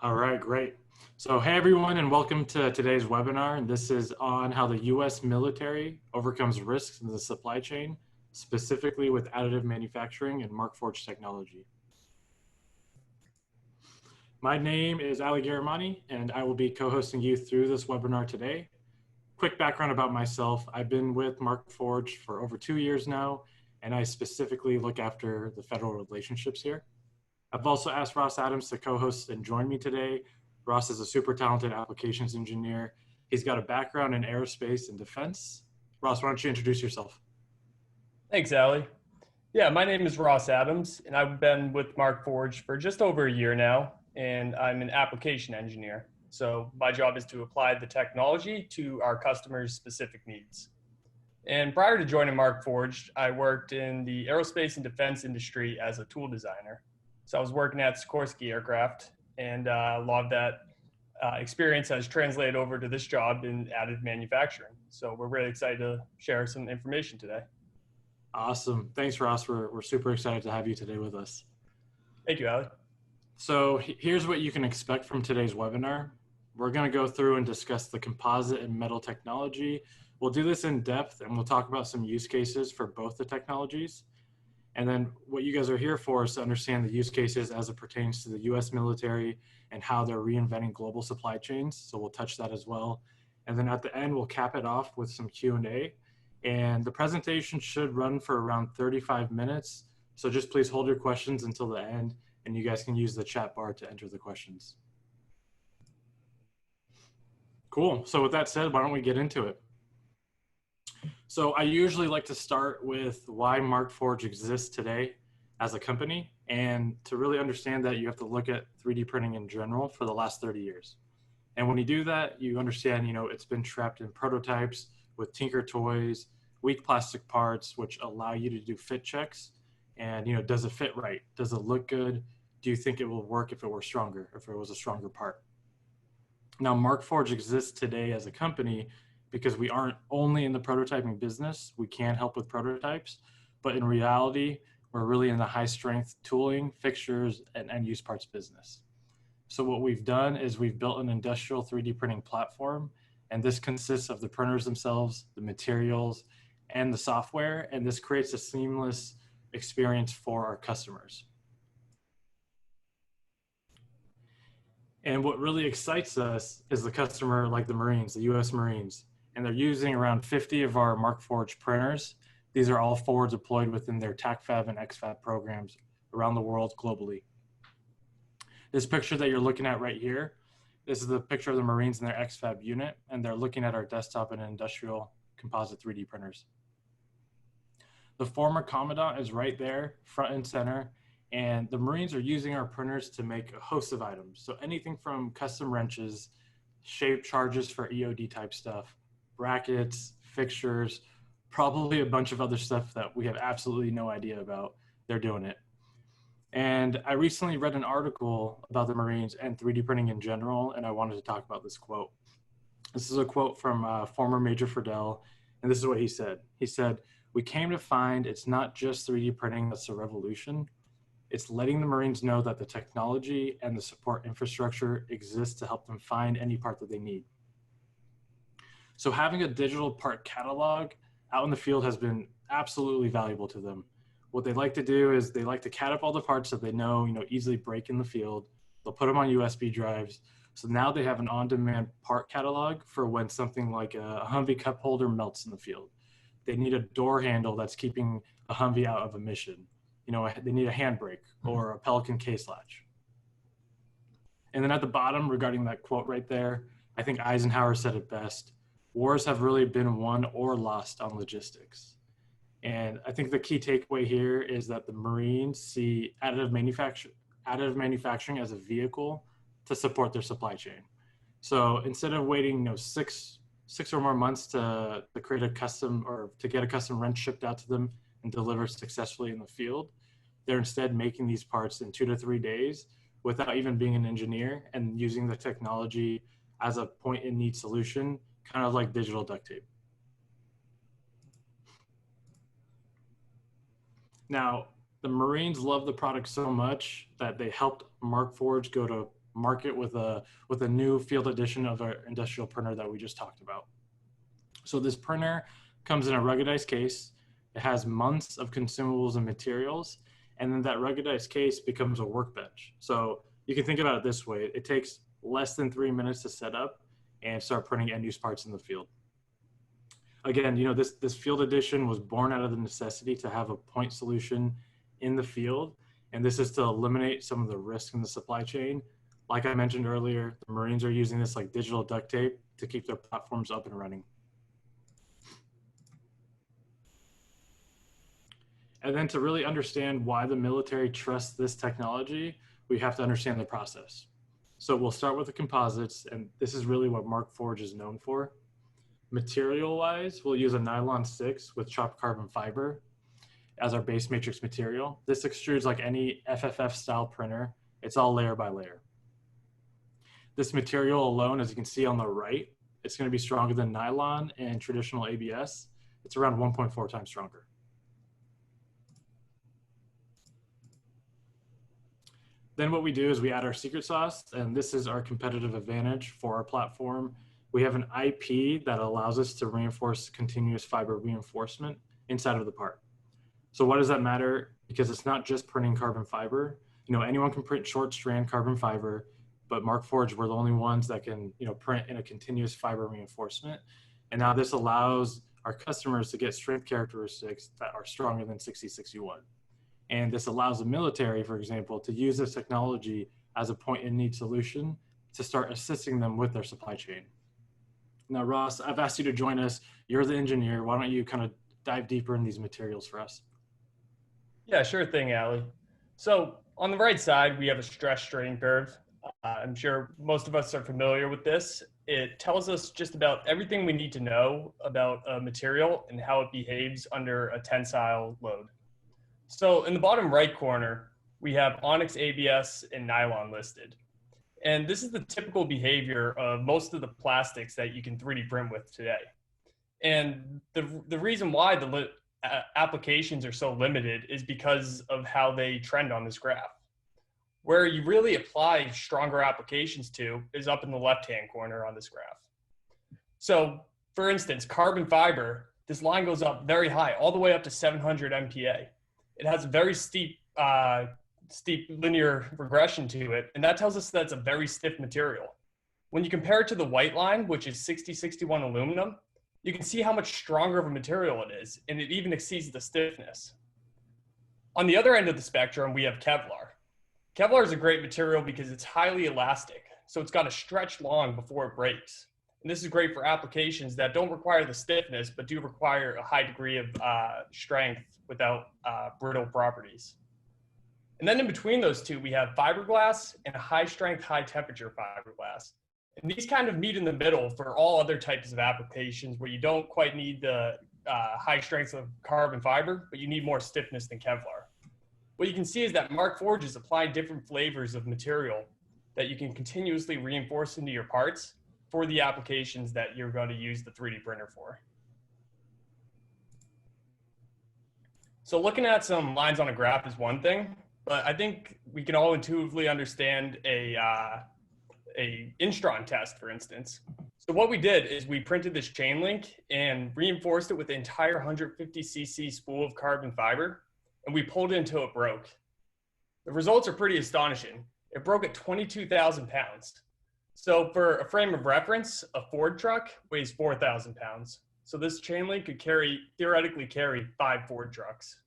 All right, great. So, hey everyone, and welcome to today's webinar. And this is on how the U.S. military overcomes risks in the supply chain, specifically with additive manufacturing and Markforged technology. My name is Ali Garamani, and I will be co-hosting you through this webinar today. Quick background about myself. I've been with Markforged for over 2 years now, and I specifically look after the federal relationships here. I've also asked Ross Adams to co-host and join me today. Ross is a super talented applications engineer. He's got a background in aerospace and defense. Ross, why don't you introduce yourself? Thanks, Ali. Yeah, my name is Ross Adams, and I've been with Markforged for just over a year now, and I'm an application engineer. So my job is to apply the technology to our customers' specific needs. And prior to joining Markforged, I worked in the aerospace and defense industry as a tool designer. So I was working at Sikorsky Aircraft, and a lot of that experience has translated over to this job in additive manufacturing. So we're really excited to share some information today. Awesome. Thanks, Ross. We're super excited to have you today with us. Thank you, Ali. So here's what you can expect from today's webinar. We're going to go through and discuss the composite and metal technology. We'll do this in depth, and we'll talk about some use cases for both the technologies. And then what you guys are here for is to understand the use cases as it pertains to the US military and how they're reinventing global supply chains. So we'll touch that as well. And then at the end, we'll cap it off with some Q&A. And the presentation should run for around 35 minutes. So just please hold your questions until the end, and you guys can use the chat bar to enter the questions. Cool. So with that said, why don't we get into it? So I usually like to start with why Markforged exists today as a company. And to really understand that, you have to look at 3D printing in general for the last 30 years. And when you do that, you understand, it's been trapped in prototypes with Tinker Toys, weak plastic parts, which allow you to do fit checks. And, does it fit right? Does it look good? Do you think it will work if it were stronger, if it was a stronger part? Now, Markforged exists today as a company because we aren't only in the prototyping business. We can help with prototypes, but in reality, we're really in the high strength tooling, fixtures, and end use parts business. So what we've done is we've built an industrial 3D printing platform, and this consists of the printers themselves, the materials, and the software, and this creates a seamless experience for our customers. And what really excites us is the customer, like the Marines, the US Marines, and they're using around 50 of our Markforged printers. These are all forward deployed within their TACFAB and XFAB programs around the world globally. This picture that you're looking at right here, this is the picture of the Marines in their XFAB unit, and they're looking at our desktop and industrial composite 3D printers. The former Commandant is right there, front and center, and the Marines are using our printers to make a host of items. So anything from custom wrenches, shape charges for EOD type stuff, brackets, fixtures, probably a bunch of other stuff that we have absolutely no idea about. They're doing it. And I recently read an article about the Marines and 3D printing in general, and I wanted to talk about this quote. This is a quote from former Major Friedel, and this is what he said. He said, "We came to find it's not just 3D printing that's a revolution. It's letting the Marines know that the technology and the support infrastructure exists to help them find any part that they need." So having a digital part catalog out in the field has been absolutely valuable to them. What they like to do is they like to cat up all the parts that they know, easily break in the field. They'll put them on USB drives. So now they have an on-demand part catalog for when something like a Humvee cup holder melts in the field. They need a door handle that's keeping a Humvee out of a mission. They need a handbrake or a Pelican case latch. And then at the bottom, regarding that quote right there, I think Eisenhower said it best. Wars have really been won or lost on logistics. And I think the key takeaway here is that the Marines see additive manufacturing as a vehicle to support their supply chain. So instead of waiting, six or more months to create a custom or to get a custom wrench shipped out to them and delivered successfully in the field, they're instead making these parts in 2 to 3 days without even being an engineer and using the technology as a point in need solution, kind of like digital duct tape. Now, the Marines love the product so much that they helped Markforged go to market with a new field edition of our industrial printer that we just talked about. So this printer comes in a ruggedized case. It has months of consumables and materials, and then that ruggedized case becomes a workbench. So you can think about it this way. It takes less than 3 minutes to set up and start printing end use parts in the field. Again, this field edition was born out of the necessity to have a point solution in the field. And this is to eliminate some of the risk in the supply chain. Like I mentioned earlier, the Marines are using this like digital duct tape to keep their platforms up and running. And then to really understand why the military trusts this technology, we have to understand the process. So we'll start with the composites, and this is really what Markforged is known for. Material-wise, we'll use a nylon 6 with chopped carbon fiber as our base matrix material. This extrudes like any FFF style printer. It's all layer by layer. This material alone, as you can see on the right, it's going to be stronger than nylon and traditional ABS. It's around 1.4 times stronger. Then what we do is we add our secret sauce, and this is our competitive advantage for our platform. We have an IP that allows us to reinforce continuous fiber reinforcement inside of the part. So why does that matter? Because it's not just printing carbon fiber. Anyone can print short strand carbon fiber, but Markforged, we're the only ones that can, print in a continuous fiber reinforcement. And now this allows our customers to get strength characteristics that are stronger than 6061. And this allows the military, for example, to use this technology as a point in need solution to start assisting them with their supply chain. Now, Ross, I've asked you to join us. You're the engineer. Why don't you kind of dive deeper in these materials for us? Yeah, sure thing, Ali. So on the right side, we have a stress strain curve. I'm sure most of us are familiar with this. It tells us just about everything we need to know about a material and how it behaves under a tensile load. So in the bottom right corner, we have Onyx ABS and nylon listed. And this is the typical behavior of most of the plastics that you can 3D print with today. And the reason why the applications are so limited is because of how they trend on this graph. Where you really apply stronger applications to is up in the left-hand corner on this graph. So for instance, carbon fiber, this line goes up very high, all the way up to 700 MPa. It has a very steep linear regression to it, and that tells us that's a very stiff material. When you compare it to the white line, which is 6061 aluminum, you can see how much stronger of a material it is, and it even exceeds the stiffness. On the other end of the spectrum, we have Kevlar. Kevlar is a great material because it's highly elastic, so it's got to stretch long before it breaks. And this is great for applications that don't require the stiffness, but do require a high degree of strength without brittle properties. And then in between those two, we have fiberglass and a high strength, high temperature fiberglass. And these kind of meet in the middle for all other types of applications where you don't quite need the high strength of carbon fiber, but you need more stiffness than Kevlar. What you can see is that Markforged is applying different flavors of material that you can continuously reinforce into your parts for the applications that you're going to use the 3D printer for. So looking at some lines on a graph is one thing, but I think we can all intuitively understand a Instron test, for instance. So what we did is we printed this chain link and reinforced it with the entire 150 cc spool of carbon fiber, and we pulled it until it broke. The results are pretty astonishing. It broke at 22,000 pounds. So for a frame of reference, a Ford truck weighs 4,000 pounds. So this chain link could theoretically carry 5 Ford trucks.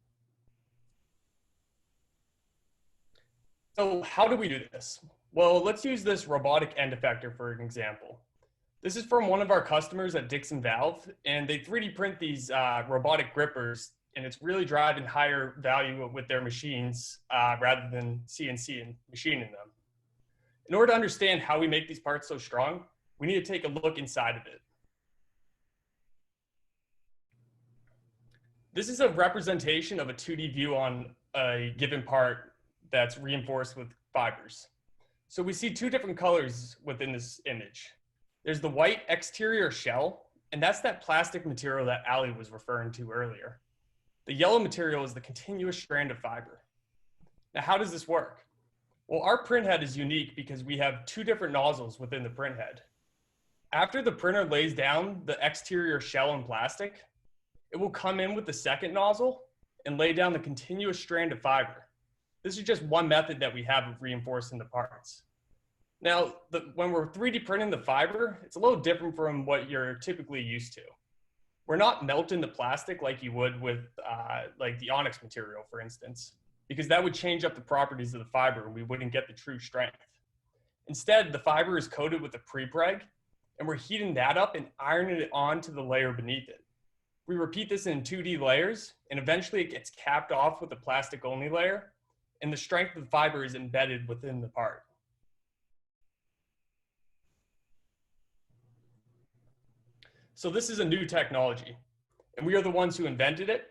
So how do we do this? Well, let's use this robotic end effector for an example. This is from one of our customers at Dixon Valve, and they 3D print these robotic grippers, and it's really driving higher value with their machines rather than CNC and machining them. In order to understand how we make these parts so strong, we need to take a look inside of it. This is a representation of a 2D view on a given part that's reinforced with fibers. So we see 2 different colors within this image. There's the white exterior shell, and that's that plastic material that Ali was referring to earlier. The yellow material is the continuous strand of fiber. Now, how does this work? Well, our print head is unique because we have two different nozzles within the print head. After the printer lays down the exterior shell in plastic, it will come in with the second nozzle and lay down the continuous strand of fiber. This is just one method that we have of reinforcing the parts. Now, when we're 3D printing the fiber, it's a little different from what you're typically used to. We're not melting the plastic like you would with like the onyx material, for instance, because that would change up the properties of the fiber and we wouldn't get the true strength. Instead, the fiber is coated with a pre-preg, and we're heating that up and ironing it onto the layer beneath it. We repeat this in 2D layers, and eventually it gets capped off with a plastic-only layer, and the strength of the fiber is embedded within the part. So this is a new technology, and we are the ones who invented it.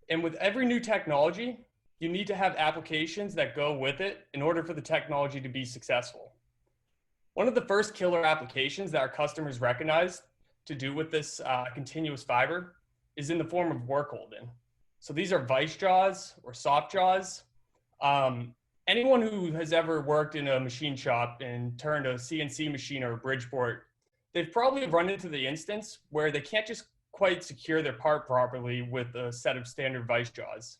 And with every new technology, you need to have applications that go with it in order for the technology to be successful. One of the first killer applications that our customers recognize to do with this continuous fiber is in the form of work holding. So these are vice jaws or soft jaws. Anyone who has ever worked in a machine shop and turned a CNC machine or a Bridgeport, they've probably run into the instance where they can't just quite secure their part properly with a set of standard vice jaws.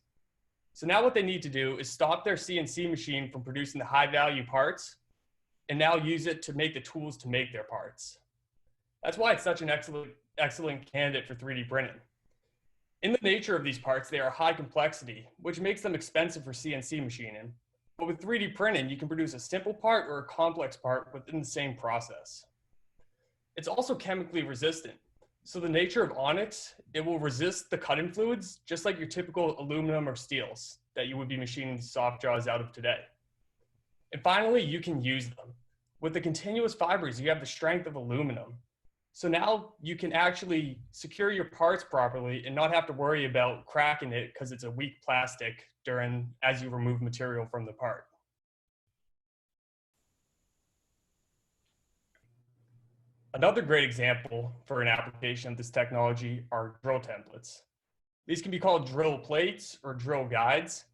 So now what they need to do is stop their CNC machine from producing the high value parts and now use it to make the tools to make their parts. That's why it's such an excellent candidate for 3D printing. In the nature of these parts, they are high complexity, which makes them expensive for CNC machining. But with 3D printing, you can produce a simple part or a complex part within the same process. It's also chemically resistant. So the nature of onyx, it will resist the cutting fluids, just like your typical aluminum or steels that you would be machining soft jaws out of today. And finally, you can use them. With the continuous fibers, you have the strength of aluminum. So now you can actually secure your parts properly and not have to worry about cracking it because it's a weak plastic as you remove material from the part. Another great example for an application of this technology are drill templates. These can be called drill plates or drill guides.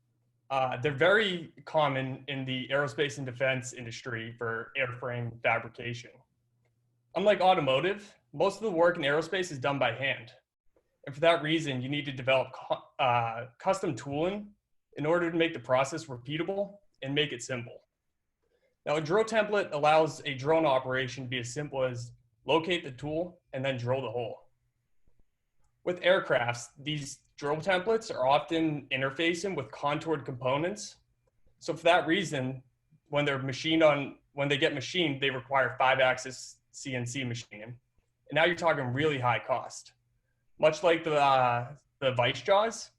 They're very common in the aerospace and defense industry for airframe fabrication. Unlike automotive, most of the work in aerospace is done by hand. And for that reason, you need to develop custom tooling in order to make the process repeatable and make it simple. Now, a drill template allows a drone operation to be as simple as locate the tool and then drill the hole. With aircrafts, these drill templates are often interfacing with contoured components. So for that reason, when they get machined, they require 5-axis CNC machining. And now you're talking really high cost. Much like the vice jaws,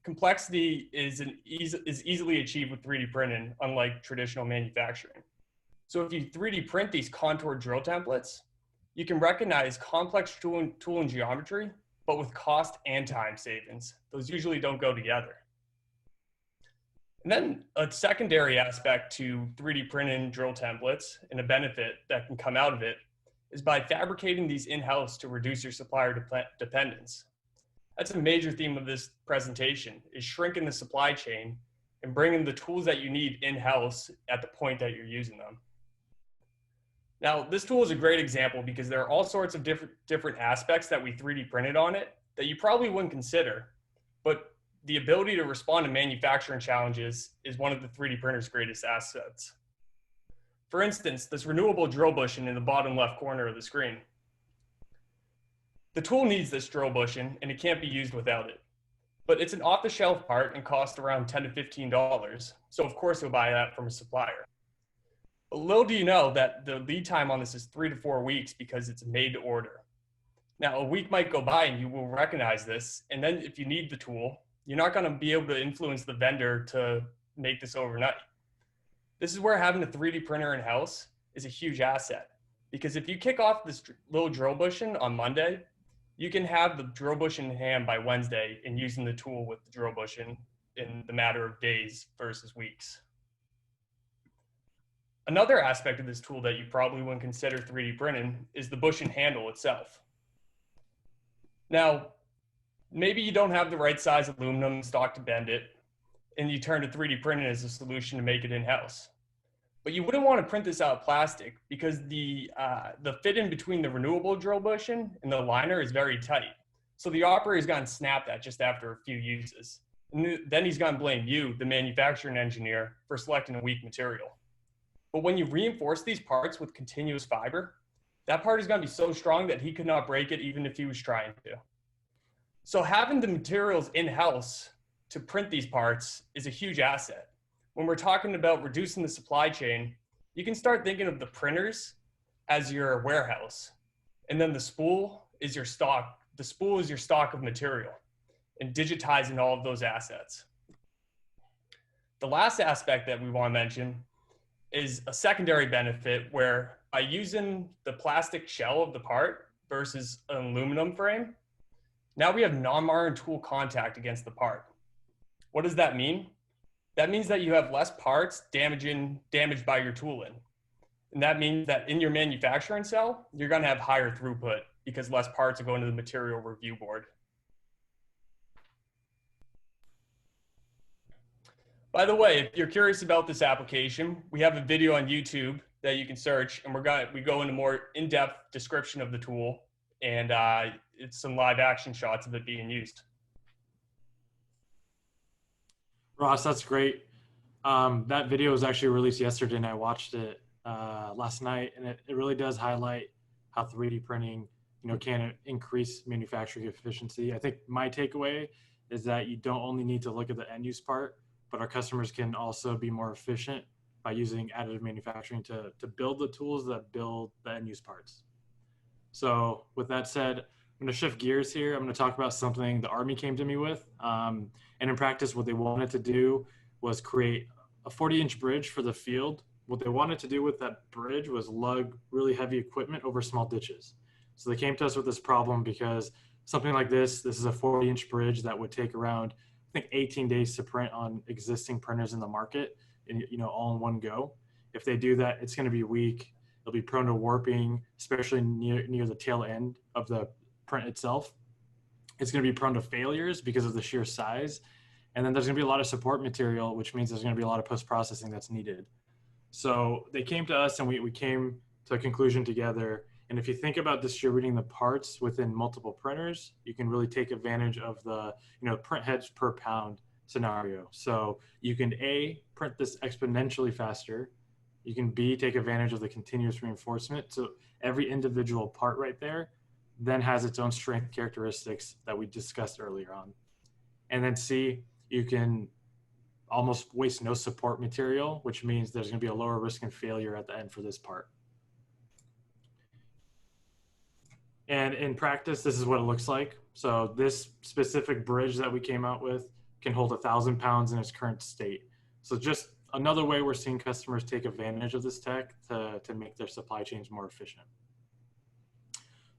complexity is easily achieved with 3D printing, unlike traditional manufacturing. So if you 3D print these contoured drill templates, you can recognize complex tool and geometry, but with cost and time savings. Those usually don't go together. And then a secondary aspect to 3D printing drill templates and a benefit that can come out of it is by fabricating these in-house to reduce your supplier dependence. That's a major theme of this presentation, is shrinking the supply chain and bringing the tools that you need in-house at the point that you're using them. Now, this tool is a great example because there are all sorts of different aspects that we 3D printed on it that you probably wouldn't consider, but the ability to respond to manufacturing challenges is one of the 3D printer's greatest assets. For instance, this renewable drill bushing in the bottom left corner of the screen. The tool needs this drill bushing and it can't be used without it. But it's an off-the-shelf part and costs around $10 to $15. So of course you'll buy that from a supplier. But little do you know that the lead time on this is 3 to 4 weeks because it's made to order. Now a week might go by and you will recognize this. And then if you need the tool, you're not gonna be able to influence the vendor to make this overnight. This is where having a 3D printer in-house is a huge asset. Because if you kick off this little drill bushing on Monday, you can have the drill bushing in hand by Wednesday and using the tool with the drill bushing in the matter of days versus weeks. Another aspect of this tool that you probably wouldn't consider 3D printing is the bushing handle itself. Now, maybe you don't have the right size aluminum stock to bend it, and you turn to 3D printing as a solution to make it in-house. But you wouldn't want to print this out of plastic because the fit in between the renewable drill bushing and the liner is very tight. So the operator's gotten snapped at just after a few uses. And then he's going to blame you, the manufacturing engineer, for selecting a weak material. But when you reinforce these parts with continuous fiber, that part is going to be so strong that he could not break it even if he was trying to. So having the materials in-house to print these parts is a huge asset. When we're talking about reducing the supply chain, you can start thinking of the printers as your warehouse. And then the spool is your stock. The spool is your stock of material, and digitizing all of those assets. The last aspect that we want to mention is a secondary benefit where by using the plastic shell of the part versus an aluminum frame, now we have non-marring tool contact against the part. What does that mean? That means that you have less parts damaged by your tooling. And that means that in your manufacturing cell, you're going to have higher throughput because less parts are going to the material review board. By the way, if you're curious about this application, we have a video on YouTube that you can search, and we go into more in-depth description of the tool, and it's some live action shots of it being used. Ross, that's great. That video was actually released yesterday, and I watched it last night, and it really does highlight how 3D printing, can increase manufacturing efficiency. I think my takeaway is that you don't only need to look at the end use part, but our customers can also be more efficient by using additive manufacturing to build the tools that build the end use parts. So with that said, I'm going to shift gears here. I'm going to talk about something the Army came to me with. And in practice, what they wanted to do was create a 40-inch bridge for the field. What they wanted to do with that bridge was lug really heavy equipment over small ditches. So they came to us with this problem because something like this is a 40-inch bridge that would take around, I think, 18 days to print on existing printers in the market, and all in one go. If they do that, it's going to be weak. It'll be prone to warping, especially near the tail end of the print itself. It's going to be prone to failures because of the sheer size. And then there's going to be a lot of support material, which means there's going to be a lot of post-processing that's needed. So they came to us, and we came to a conclusion together. And if you think about distributing the parts within multiple printers, you can really take advantage of the print heads per pound scenario. So you can A, print this exponentially faster. You can B, take advantage of the continuous reinforcement. So every individual part right there then has its own strength characteristics that we discussed earlier on. And then C, you can almost waste no support material, which means there's going to be a lower risk of failure at the end for this part. And in practice, this is what it looks like. So this specific bridge that we came out with can hold 1,000 pounds in its current state. So just another way we're seeing customers take advantage of this tech to make their supply chains more efficient.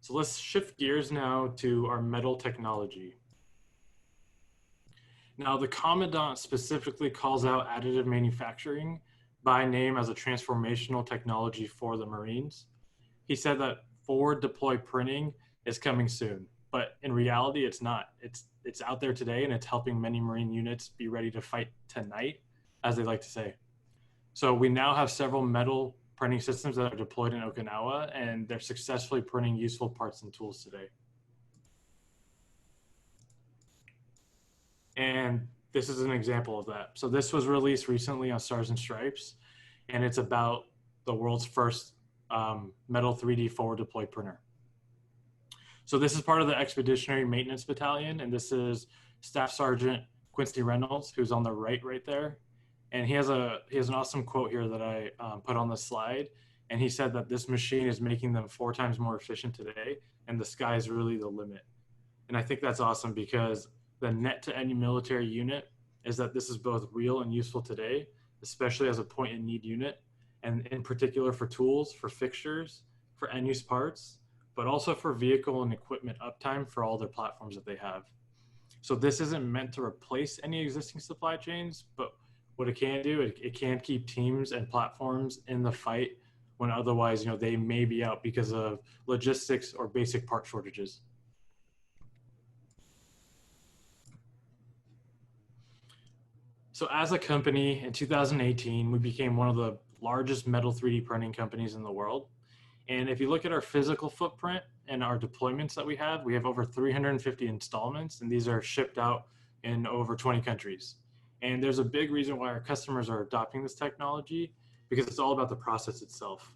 So let's shift gears now to our metal technology. Now, the Commandant specifically calls out additive manufacturing by name as a transformational technology for the Marines. He said that forward deploy printing is coming soon, but in reality, it's not. It's out there today, and it's helping many Marine units be ready to fight tonight, as they like to say. So we now have several metal printing systems that are deployed in Okinawa, and they're successfully printing useful parts and tools today. And this is an example of that. So this was released recently on Stars and Stripes, and it's about the world's first metal 3D forward deploy printer. So this is part of the Expeditionary Maintenance Battalion, and this is Staff Sergeant Quincy Reynolds, who's on the right there. And he has an awesome quote here that I put on the slide. And he said that this machine is making them 4 times more efficient today, and the sky is really the limit. And I think that's awesome because the net to any military unit is that this is both real and useful today, especially as a point in need unit, and in particular for tools, for fixtures, for end use parts, but also for vehicle and equipment uptime for all their platforms that they have. So this isn't meant to replace any existing supply chains, but what it can do, it can keep teams and platforms in the fight when otherwise, they may be out because of logistics or basic part shortages. So as a company in 2018, we became one of the largest metal 3D printing companies in the world. And if you look at our physical footprint and our deployments that we have over 350 installments, and these are shipped out in over 20 countries. And there's a big reason why our customers are adopting this technology, because it's all about the process itself.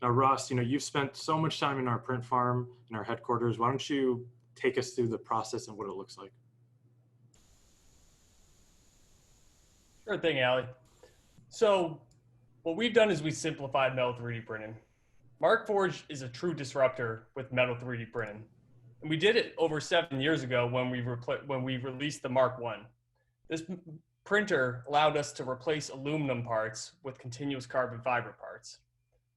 Now, Ross, you've spent so much time in our print farm, in our headquarters. Why don't you take us through the process and what it looks like? Sure thing, Allie. So what we've done is we simplified metal 3D printing. Markforged is a true disruptor with metal 3D printing. And we did it over 7 years ago when we released the Mark I. This printer allowed us to replace aluminum parts with continuous carbon fiber parts.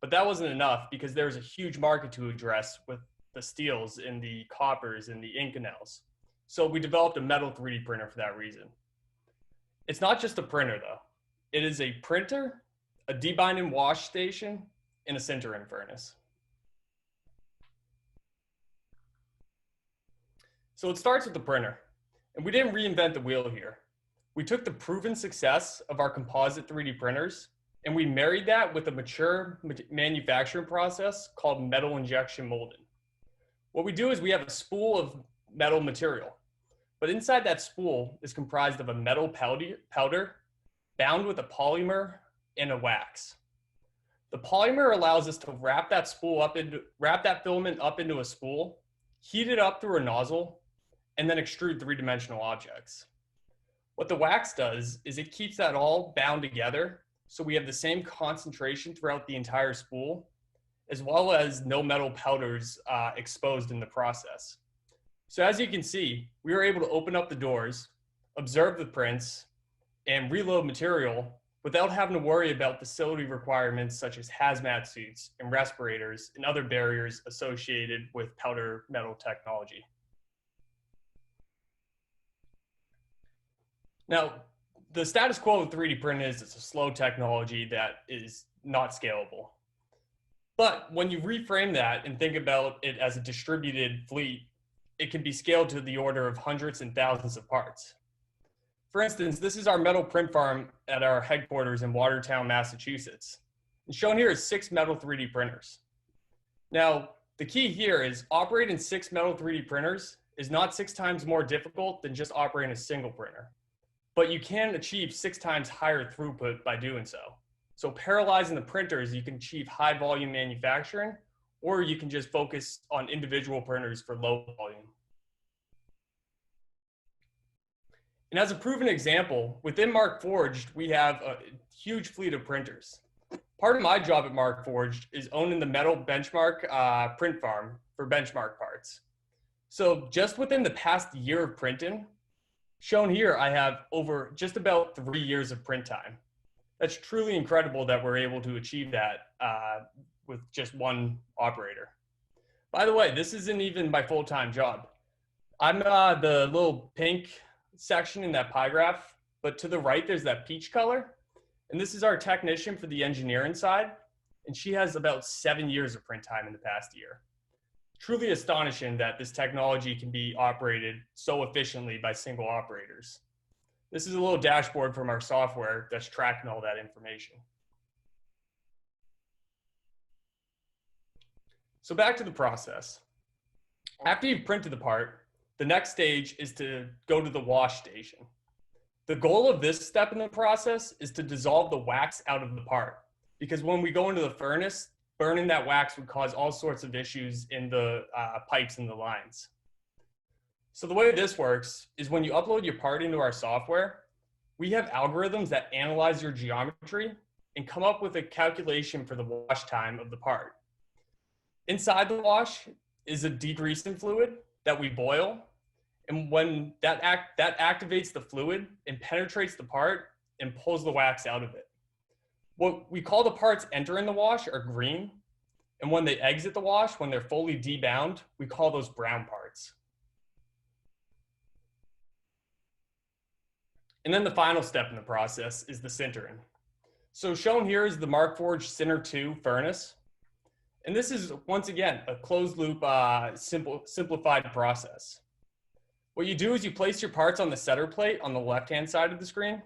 But that wasn't enough because there's a huge market to address with the steels and the coppers and the Inconels. So we developed a metal 3D printer for that reason. It's not just a printer though. It is a printer, a debind and wash station, and a sintering furnace. So it starts with the printer. And we didn't reinvent the wheel here. We took the proven success of our composite 3D printers and we married that with a mature manufacturing process called metal injection molding. What we do is we have a spool of metal material, but inside that spool is comprised of a metal powder bound with a polymer and a wax. The polymer allows us to wrap that filament up into a spool, heat it up through a nozzle, and then extrude three-dimensional objects. What the wax does is it keeps that all bound together so we have the same concentration throughout the entire spool, as well as no metal powders exposed in the process. So as you can see, we were able to open up the doors, observe the prints, and reload material without having to worry about facility requirements such as hazmat suits and respirators and other barriers associated with powder metal technology. Now, the status quo of 3D printing is it's a slow technology that is not scalable. But when you reframe that and think about it as a distributed fleet, it can be scaled to the order of hundreds and thousands of parts. For instance, this is our metal print farm at our headquarters in Watertown, Massachusetts. And shown here is 6 metal 3D printers. Now, the key here is operating 6 metal 3D printers is not 6 times more difficult than just operating a single printer. But you can achieve 6 times higher throughput by doing so. So parallelizing the printers, you can achieve high volume manufacturing, or you can just focus on individual printers for low volume. And as a proven example, within Markforged, we have a huge fleet of printers. Part of my job at Markforged is owning the metal benchmark print farm for benchmark parts. So just within the past year of printing, shown here, I have over just about 3 years of print time. That's truly incredible that we're able to achieve that with just one operator. By the way, this isn't even my full-time job. I'm the little pink section in that pie graph, but to the right, there's that peach color. And this is our technician for the engineering side. And she has about 7 years of print time in the past year. Truly astonishing that this technology can be operated so efficiently by single operators. This is a little dashboard from our software that's tracking all that information. So back to the process. After you've printed the part, the next stage is to go to the wash station. The goal of this step in the process is to dissolve the wax out of the part, because when we go into the furnace, burning that wax would cause all sorts of issues in the pipes and the lines. So the way this works is when you upload your part into our software, we have algorithms that analyze your geometry and come up with a calculation for the wash time of the part. Inside the wash is a degreasing fluid that we boil. And when that activates the fluid and penetrates the part and pulls the wax out of it. What we call the parts entering the wash are green. And when they exit the wash, when they're fully debound, we call those brown parts. And then the final step in the process is the sintering. So shown here is the Markforged Sinter 2 furnace. And this is, once again, a closed loop, simplified process. What you do is you place your parts on the setter plate on the left-hand side of the screen.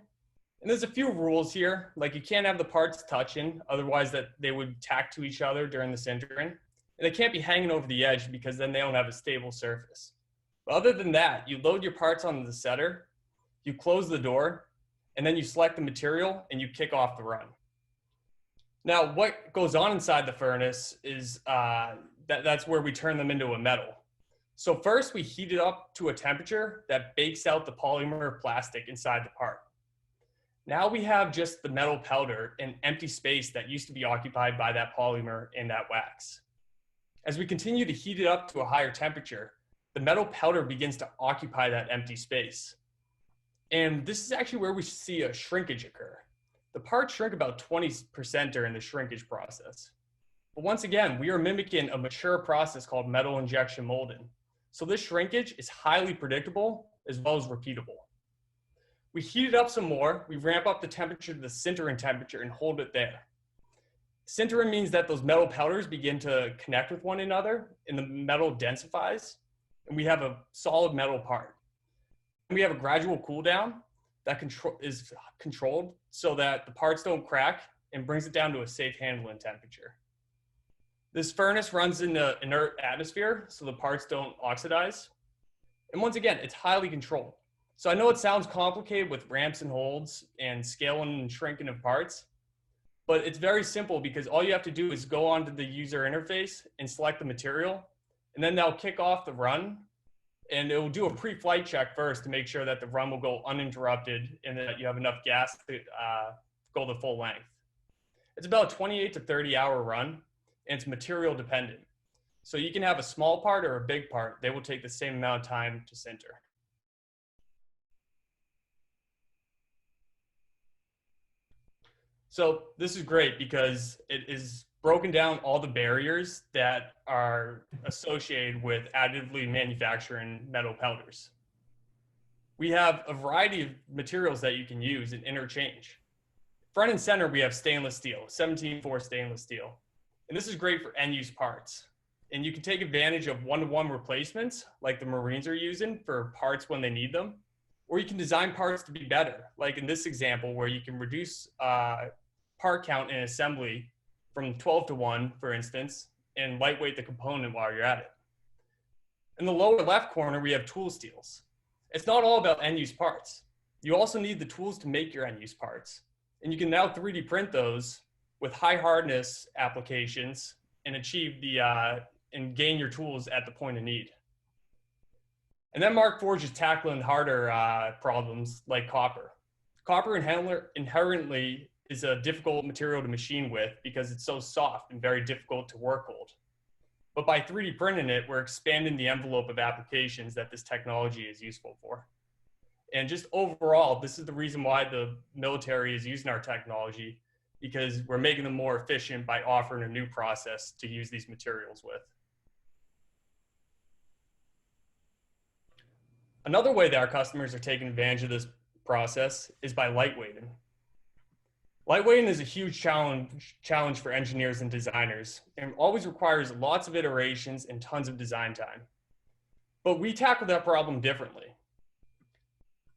And there's a few rules here, like you can't have the parts touching, otherwise that they would tack to each other during the sintering. And they can't be hanging over the edge because then they don't have a stable surface. But other than that, you load your parts onto the setter, you close the door, and then you select the material and you kick off the run. Now, what goes on inside the furnace is that's where we turn them into a metal. So first we heat it up to a temperature that bakes out the polymer plastic inside the part. Now we have just the metal powder and empty space that used to be occupied by that polymer and that wax. As we continue to heat it up to a higher temperature, the metal powder begins to occupy that empty space. And this is actually where we see a shrinkage occur. The parts shrink about 20% during the shrinkage process. But once again, we are mimicking a mature process called metal injection molding. So this shrinkage is highly predictable as well as repeatable. We heat it up some more, we ramp up the temperature to the sintering temperature and hold it there. Sintering means that those metal powders begin to connect with one another and the metal densifies and we have a solid metal part. We have a gradual cool down that is controlled so that the parts don't crack and brings it down to a safe handling temperature. This furnace runs in an inert atmosphere so the parts don't oxidize. And once again, it's highly controlled. So I know it sounds complicated with ramps and holds and scaling and shrinking of parts, but it's very simple because all you have to do is go onto the user interface and select the material, and then they'll kick off the run, and it will do a pre-flight check first to make sure that the run will go uninterrupted and that you have enough gas to go the full length. It's about a 28 to 30 hour run, and it's material dependent. So you can have a small part or a big part. They will take the same amount of time to sinter. So this is great because it is broken down all the barriers that are associated with additively manufacturing metal powders. We have a variety of materials that you can use and interchange. Front and center, we have stainless steel, 17-4 stainless steel. And this is great for end-use parts. And you can take advantage of one-to-one replacements like the Marines are using for parts when they need them. Or you can design parts to be better, like in this example where you can reduce part count in assembly from 12 to 1, for instance, and lightweight the component while you're at it. In the lower left corner, we have tool steels. It's not all about end-use parts. You also need the tools to make your end-use parts. And you can now 3D print those with high hardness applications and achieve and gain your tools at the point of need. And then Markforged is tackling harder problems like copper. Copper inherently is a difficult material to machine with because it's so soft and very difficult to work hold. But by 3D printing it, we're expanding the envelope of applications that this technology is useful for. And just overall, this is the reason why the military is using our technology, because we're making them more efficient by offering a new process to use these materials with. Another way that our customers are taking advantage of this process is by lightweighting. Lightweighting is a huge challenge for engineers and designers, and always requires lots of iterations and tons of design time. But we tackle that problem differently.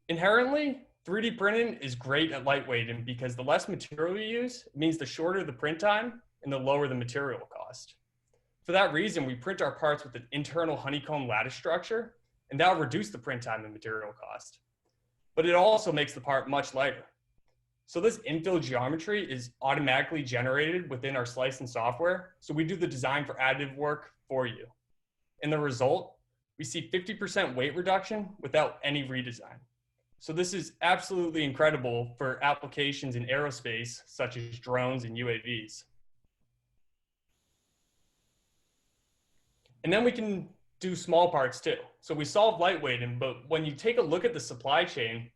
Inherently, 3D printing is great at lightweighting because the less material you use means the shorter the print time and the lower the material cost. For that reason, we print our parts with an internal honeycomb lattice structure, and that will reduce the print time and material cost. But it also makes the part much lighter. So this infill geometry is automatically generated within our slicing software. So we do the design for additive work for you. And the result, we see 50% weight reduction without any redesign. So this is absolutely incredible for applications in aerospace, such as drones and UAVs. And then we can do small parts too. So we solve lightweighting, but when you take a look at the supply chain,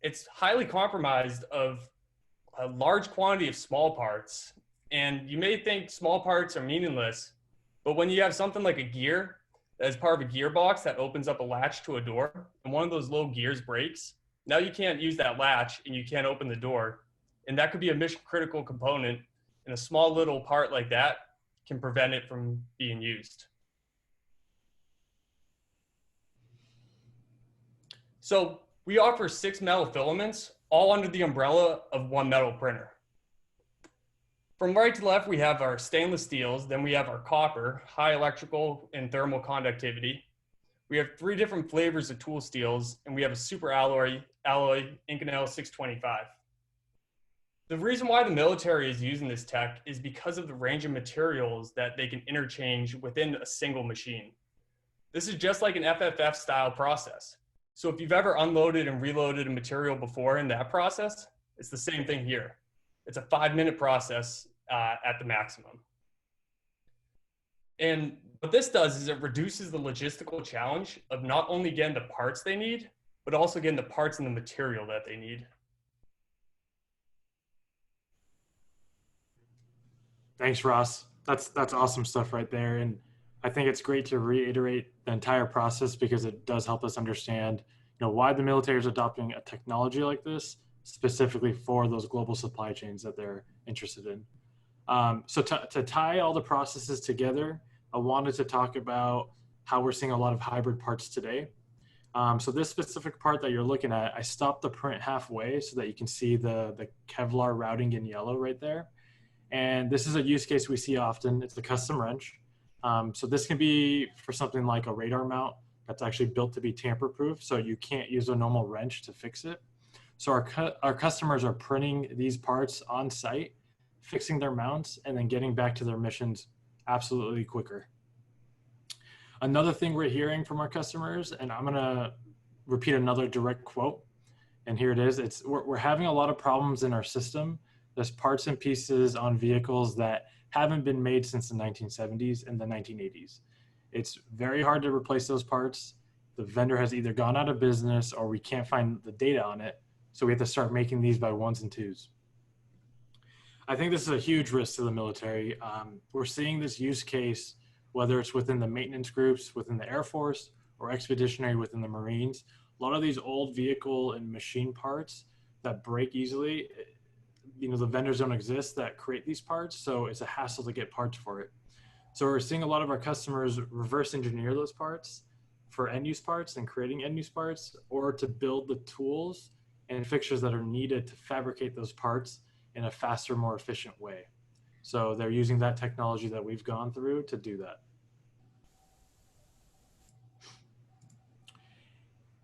it's highly compromised of a large quantity of small parts. And you may think small parts are meaningless, but when you have something like a gear that is part of a gearbox that opens up a latch to a door, and one of those little gears breaks, now you can't use that latch and you can't open the door. And that could be a mission critical component, and a small little part like that can prevent it from being used. So we offer 6 metal filaments all under the umbrella of one metal printer. From right to left, we have our stainless steels, then we have our copper, high electrical and thermal conductivity. We have 3 different flavors of tool steels, and we have a super alloy Inconel 625. The reason why the military is using this tech is because of the range of materials that they can interchange within a single machine. This is just like an FFF style process. So if you've ever unloaded and reloaded a material before in that process, it's the same thing here. It's a 5-minute process at the maximum. And what this does is it reduces the logistical challenge of not only getting the parts they need, but also getting the parts and the material that they need. Thanks, Ross. That's awesome stuff right there. And I think it's great to reiterate the entire process because it does help us understand, why the military is adopting a technology like this specifically for those global supply chains that they're interested in. So to tie all the processes together, I wanted to talk about how we're seeing a lot of hybrid parts today. So this specific part that you're looking at, I stopped the print halfway so that you can see the Kevlar routing in yellow right there. And this is a use case we see often. It's a custom wrench. So this can be for something like a radar mount that's actually built to be tamper-proof, so you can't use a normal wrench to fix it. So our customers are printing these parts on site, fixing their mounts, and then getting back to their missions absolutely quicker. Another thing we're hearing from our customers, and I'm gonna repeat another direct quote, and here it is. We're having a lot of problems in our system. There's parts and pieces on vehicles that haven't been made since the 1970s and the 1980s. It's very hard to replace those parts. The vendor has either gone out of business or we can't find the data on it. So we have to start making these by 1s and 2s. I think this is a huge risk to the military. We're seeing this use case, whether it's within the maintenance groups, within the Air Force, or expeditionary within the Marines. A lot of these old vehicle and machine parts that break easily, the vendors don't exist that create these parts, so it's a hassle to get parts for it. So we're seeing a lot of our customers reverse engineer those parts for end-use parts and creating end-use parts, or to build the tools and fixtures that are needed to fabricate those parts in a faster, more efficient way. So they're using that technology that we've gone through to do that.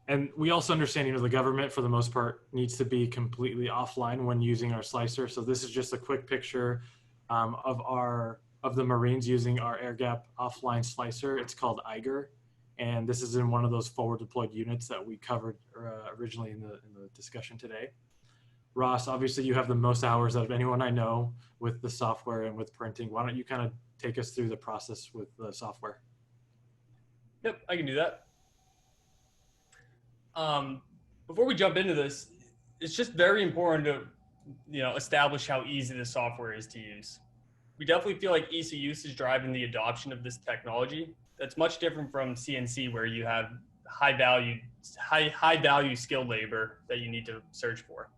And we also understand, the government, for the most part, needs to be completely offline when using our slicer. So this is just a quick picture of the Marines using our air gap offline slicer. It's called Eiger. And this is in one of those forward deployed units that we covered originally in the discussion today. Ross, obviously you have the most hours out of anyone I know with the software and with printing. Why don't you kind of take us through the process with the software? Yep, I can do that. Before we jump into this, it's just very important to, establish how easy the software is to use. We definitely feel like ease of use is driving the adoption of this technology. That's much different from CNC, where you have high value skilled labor that you need to search for.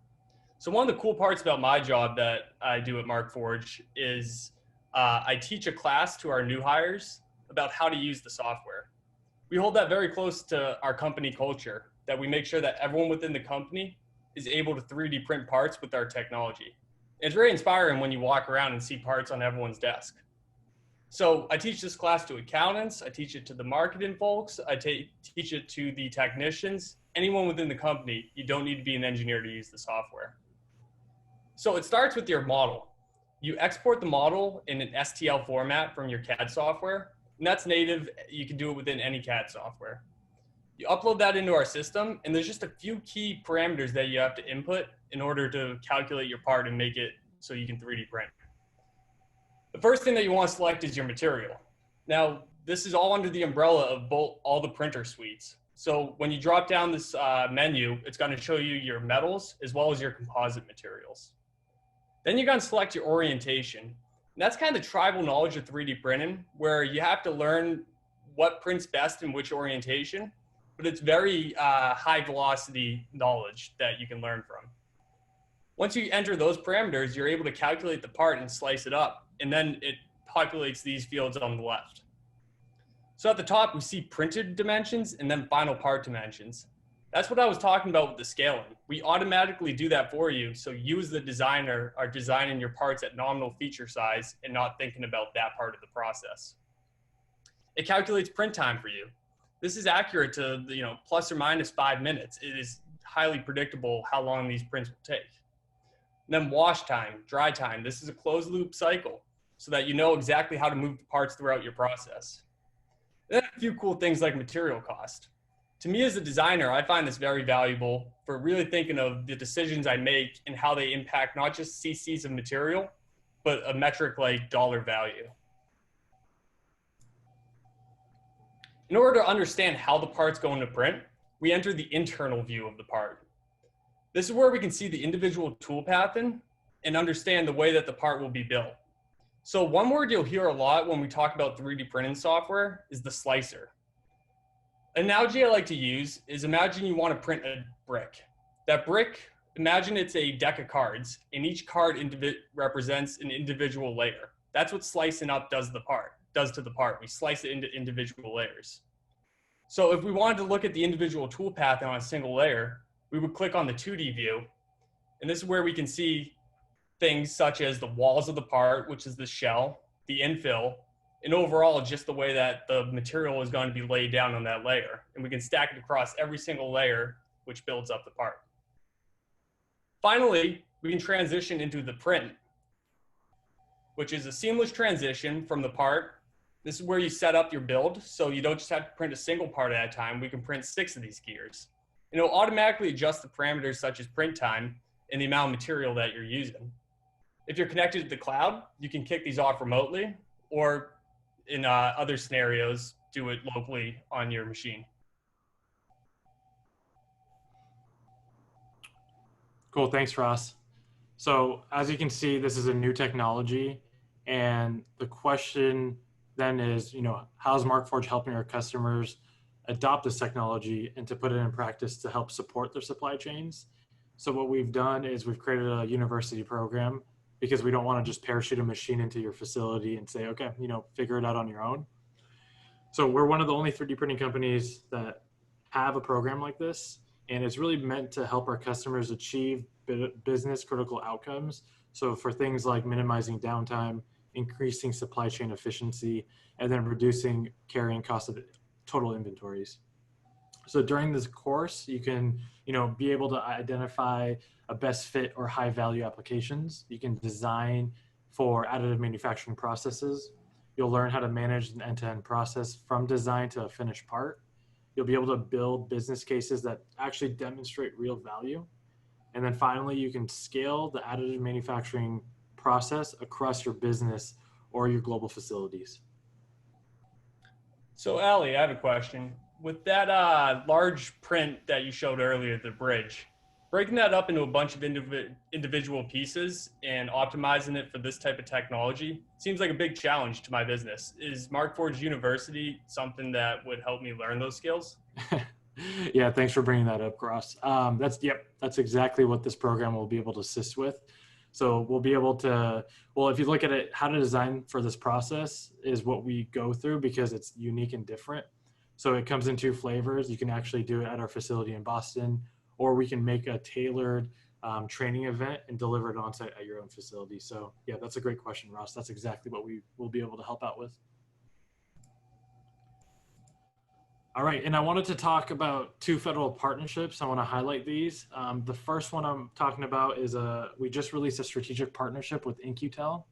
So one of the cool parts about my job that I do at Markforged is I teach a class to our new hires about how to use the software. We hold that very close to our company culture, that we make sure that everyone within the company is able to 3D print parts with our technology. It's very inspiring when you walk around and see parts on everyone's desk. So I teach this class to accountants, I teach it to the marketing folks, I teach it to the technicians, anyone within the company. You don't need to be an engineer to use the software. So it starts with your model. You export the model in an STL format from your CAD software, and that's native. You can do it within any CAD software. You upload that into our system, and there's just a few key parameters that you have to input in order to calculate your part and make it so you can 3D print. The first thing that you want to select is your material. Now, this is all under the umbrella of all the printer suites. So when you drop down this menu, it's going to show you your metals as well as your composite materials. Then you're going to select your orientation. And that's kind of the tribal knowledge of 3D printing, where you have to learn what prints best in which orientation, but it's very high velocity knowledge that you can learn from. Once you enter those parameters, you're able to calculate the part and slice it up, and then it populates these fields on the left. So at the top, we see printed dimensions and then final part dimensions. That's what I was talking about with the scaling. We automatically do that for you. So you as the designer are designing your parts at nominal feature size and not thinking about that part of the process. It calculates print time for you. This is accurate to, plus or minus 5 minutes. It is highly predictable how long these prints will take. And then wash time, dry time. This is a closed loop cycle so that you know exactly how to move the parts throughout your process. Then a few cool things like material cost. To me as a designer, I find this very valuable for really thinking of the decisions I make and how they impact not just CCs of material, but a metric like dollar value. In order to understand how the part's going to print, we enter the internal view of the part. This is where we can see the individual tool pattern and understand the way that the part will be built. So one word you'll hear a lot when we talk about 3D printing software is the slicer. An analogy I like to use is imagine you want to print a brick. That brick, imagine it's a deck of cards, and each card represents an individual layer. That's what slicing up does to the part. We slice it into individual layers. So if we wanted to look at the individual tool path on a single layer, we would click on the 2D view, and this is where we can see things such as the walls of the part, which is the shell, the infill, and overall just the way that the material is going to be laid down on that layer. And we can stack it across every single layer, which builds up the part. Finally, we can transition into the print, which is a seamless transition from the part. This is where you set up your build, so you don't just have to print a single part at a time. We can print 6 of these gears. And it'll automatically adjust the parameters such as print time and the amount of material that you're using. If you're connected to the cloud, you can kick these off remotely, or in other scenarios, do it locally on your machine. Cool, thanks, Ross. So as you can see, this is a new technology, and the question then is, how's Markforged helping our customers adopt this technology and to put it in practice to help support their supply chains? So what we've done is we've created a university program because we don't want to just parachute a machine into your facility and say, okay, figure it out on your own. So we're one of the only 3D printing companies that have a program like this, and it's really meant to help our customers achieve business critical outcomes. So for things like minimizing downtime, increasing supply chain efficiency, and then reducing carrying costs of total inventories. So during this course, you can, be able to identify a best fit or high value applications. You can design for additive manufacturing processes. You'll learn how to manage an end-to-end process from design to a finished part. You'll be able to build business cases that actually demonstrate real value. And then finally, you can scale the additive manufacturing process across your business or your global facilities. So Ali, I have a question. With that large print that you showed earlier, the bridge, breaking that up into a bunch of individual pieces and optimizing it for this type of technology seems like a big challenge to my business. Is Markforged University something that would help me learn those skills? Yeah, thanks for bringing that up, Ross. That's exactly what this program will be able to assist with. So we'll be able to, if you look at it, how to design for this process is what we go through because it's unique and different. So it comes in 2 flavors. You can actually do it at our facility in Boston, or we can make a tailored training event and deliver it on site at your own facility. So yeah, that's a great question, Ross. That's exactly what we will be able to help out with. All right, and I wanted to talk about 2 federal partnerships. I want to highlight these. The first one I'm talking about is we just released a strategic partnership with In-Q-Tel.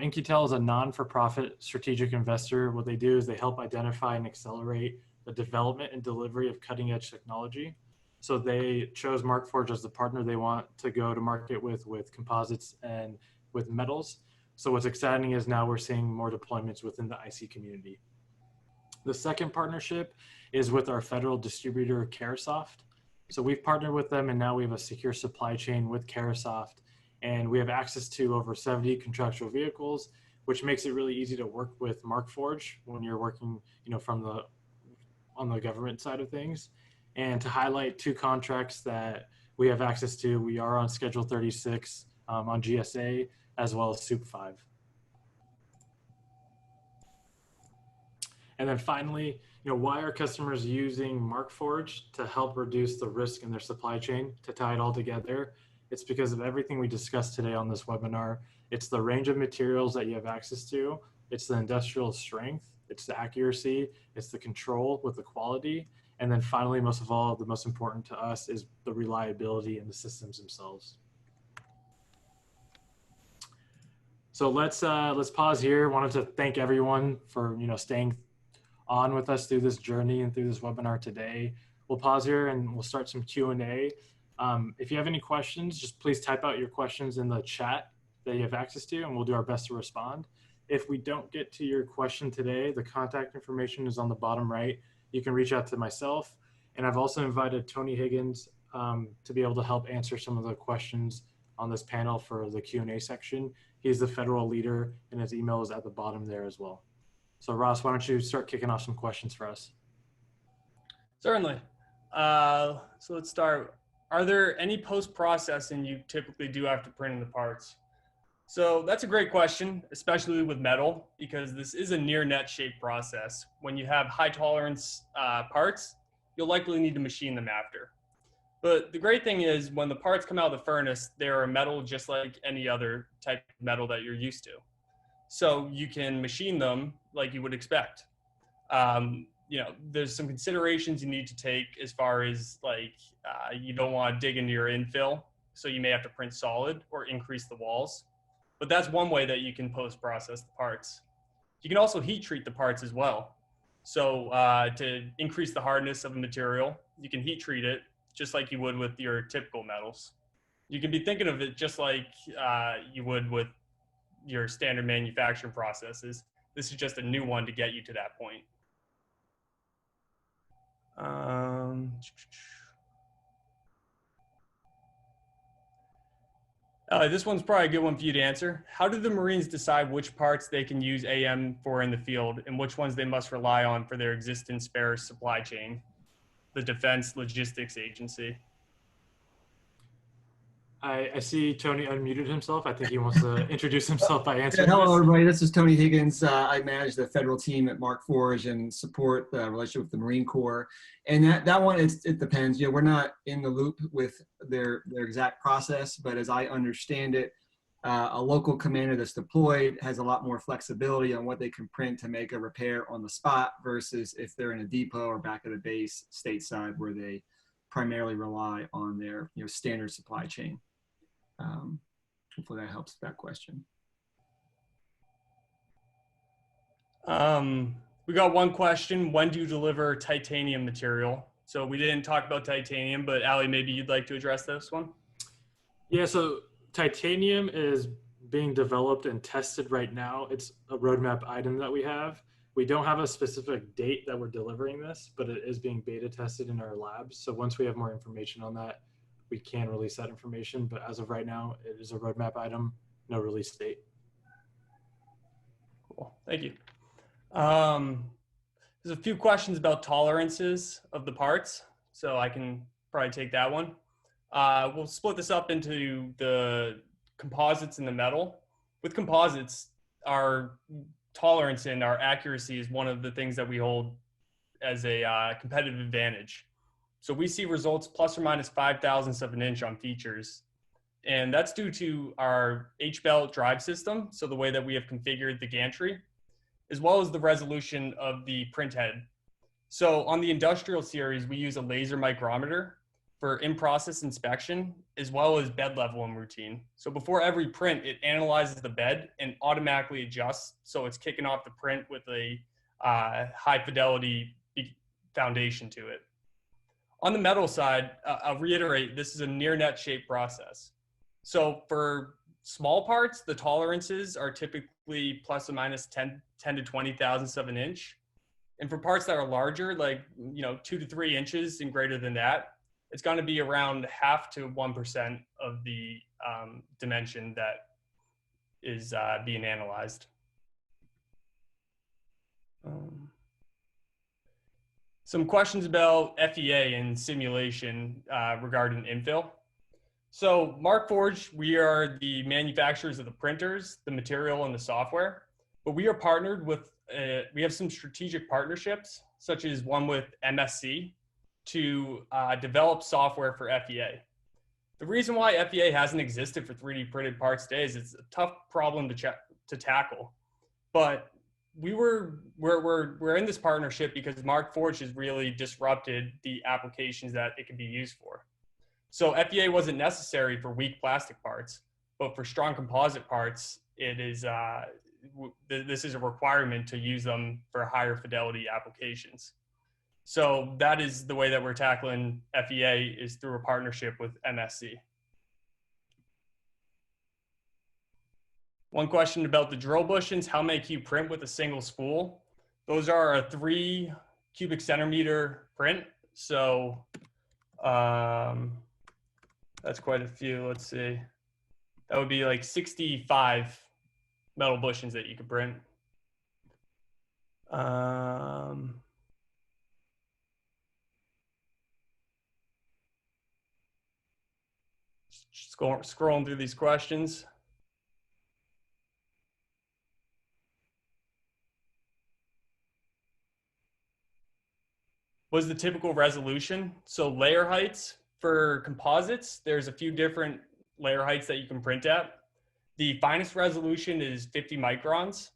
In-Q-Tel is a non-for-profit strategic investor. What they do is they help identify and accelerate the development and delivery of cutting-edge technology. So they chose Markforged as the partner they want to go to market with composites and with metals. So what's exciting is now we're seeing more deployments within the IC community. The second partnership is with our federal distributor, Carahsoft. So we've partnered with them, and now we have a secure supply chain with Carahsoft, and we have access to over 70 contractual vehicles, which makes it really easy to work with Markforged when you're working, on the government side of things. And to highlight 2 contracts that we have access to, we are on Schedule 36 on GSA, as well as SUP 5. And then finally, why are customers using Markforged to help reduce the risk in their supply chain? To tie it all together, it's because of everything we discussed today on this webinar. It's the range of materials that you have access to. It's the industrial strength. It's the accuracy. It's the control with the quality. And then finally, most of all, the most important to us is the reliability in the systems themselves. So let's pause here. Wanted to thank everyone for staying on with us through this journey and through this webinar today. We'll pause here and we'll start some Q&A. If you have any questions, just please type out your questions in the chat that you have access to, and we'll do our best to respond. If we don't get to your question today, the contact information is on the bottom right. You can reach out to myself, and I've also invited Tony Higgins to be able to help answer some of the questions on this panel for the Q&A section. He's the federal leader, and his email is at the bottom there as well. So Ross, why don't you start kicking off some questions for us? Certainly. So let's start. Are there any post-processing you typically do after printing the parts? So that's a great question, especially with metal, because this is a near net shape process. When you have high tolerance parts, you'll likely need to machine them after. But the great thing is when the parts come out of the furnace, they're a metal just like any other type of metal that you're used to. So you can machine them like you would expect. There's some considerations you need to take as far as you don't want to dig into your infill, so you may have to print solid or increase the walls. But that's one way that you can post-process the parts. You can also heat treat the parts as well. So to increase the hardness of a material, you can heat treat it just like you would with your typical metals. You can be thinking of it just like you would with your standard manufacturing processes. This is just a new one to get you to that point. This one's probably a good one for you to answer. How do the Marines decide which parts they can use AM for in the field and which ones they must rely on for their existing spare supply chain? The Defense Logistics Agency. I see Tony unmuted himself. I think he wants to introduce himself by answering. Hello, everybody. This is Tony Higgins. I manage the federal team at Markforged and support the relationship with the Marine Corps. And that one, it depends. We're not in the loop with their exact process, but as I understand it, a local commander that's deployed has a lot more flexibility on what they can print to make a repair on the spot versus if they're in a depot or back at a base stateside where they primarily rely on their standard supply chain. Hopefully that helps that question. We got one question. When do you deliver titanium material? So we didn't talk about titanium, but Ali, maybe you'd like to address this one? Yeah, so titanium is being developed and tested right now. It's a roadmap item that we have. We don't have a specific date that we're delivering this, but it is being beta tested in our labs. So once we have more information on that, we can release that information. But as of right now, it is a roadmap item, no release date. Cool, thank you. There's a few questions about tolerances of the parts, so I can probably take that one. We'll split this up into the composites and the metal. With composites, our tolerance and our accuracy is one of the things that we hold as a competitive advantage. So we see results plus or minus 0.005 of an inch on features. And that's due to our H-belt drive system, so the way that we have configured the gantry, as well as the resolution of the print head. So on the industrial series, we use a laser micrometer for in-process inspection, as well as bed level and routine. So before every print, it analyzes the bed and automatically adjusts, so it's kicking off the print with a high fidelity foundation to it. On the metal side, I'll reiterate, this is a near net shape process. So for small parts, the tolerances are typically plus or minus 10 to 20 thousandths of an inch. And for parts that are larger, like 2 to 3 inches and greater than that, it's going to be around 0.5 to 1% of the dimension that is being analyzed. Some questions about FEA and simulation regarding infill. So Markforged, we are the manufacturers of the printers, the material, and the software, but we are partnered with we have some strategic partnerships, such as one with MSC, to develop software for FEA. The reason why FEA hasn't existed for 3D printed parts today is it's a tough problem to tackle. But we're in this partnership because Markforged has really disrupted the applications that it can be used for. So FEA wasn't necessary for weak plastic parts, but for strong composite parts, it is this is a requirement to use them for higher fidelity applications. So that is the way that we're tackling FEA, is through a partnership with MSC. One question about the drill bushings: how many can you print with a single spool? Those are a 3 cubic centimeter print. So that's quite a few. Let's see. That would be like 65 metal bushings that you could print. Scrolling through these questions. What is the typical resolution? So layer heights for composites, there's a few different layer heights that you can print at. The finest resolution is 50 microns.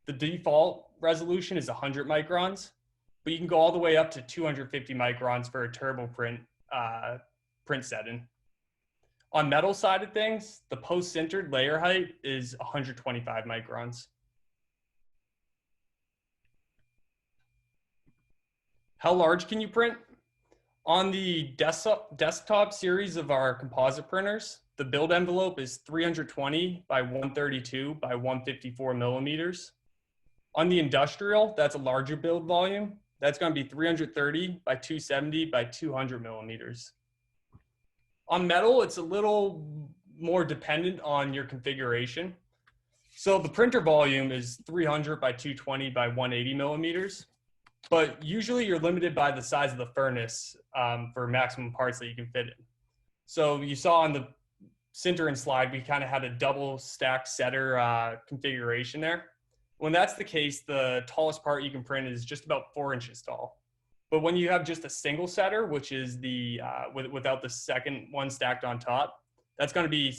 The default resolution is 100 microns, but you can go all the way up to 250 microns for a turbo print setting. On metal side of things, the post-sintered layer height is 125 microns. How large can you print? On the desktop series of our composite printers, the build envelope is 320 by 132 by 154 millimeters. On the industrial, that's a larger build volume. That's going to be 330 by 270 by 200 millimeters. On metal, it's a little more dependent on your configuration. So the printer volume is 300 by 220 by 180 millimeters. But usually you're limited by the size of the furnace for maximum parts that you can fit in. So you saw on the sintering slide, we kind of had a double stack setter configuration there. When that's the case, the tallest part you can print is just about 4 inches tall. But when you have just a single setter, which is the without the second one stacked on top, that's going to be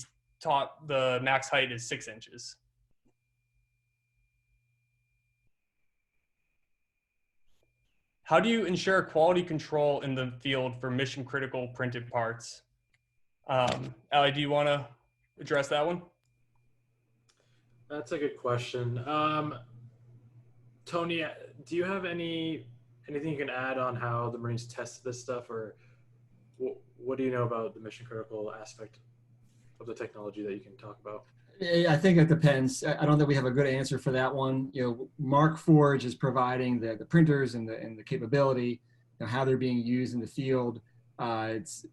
the max height is 6 inches. How do you ensure quality control in the field for mission critical printed parts? Ali, do you want to address that one? That's a good question. Tony, do you have anything you can add on how the Marines test this stuff, or what do you know about the mission critical aspect of the technology that you can talk about? I think it depends. I don't think we have a good answer for that one. Markforged is providing the printers and the capability, how they're being used in the field. It's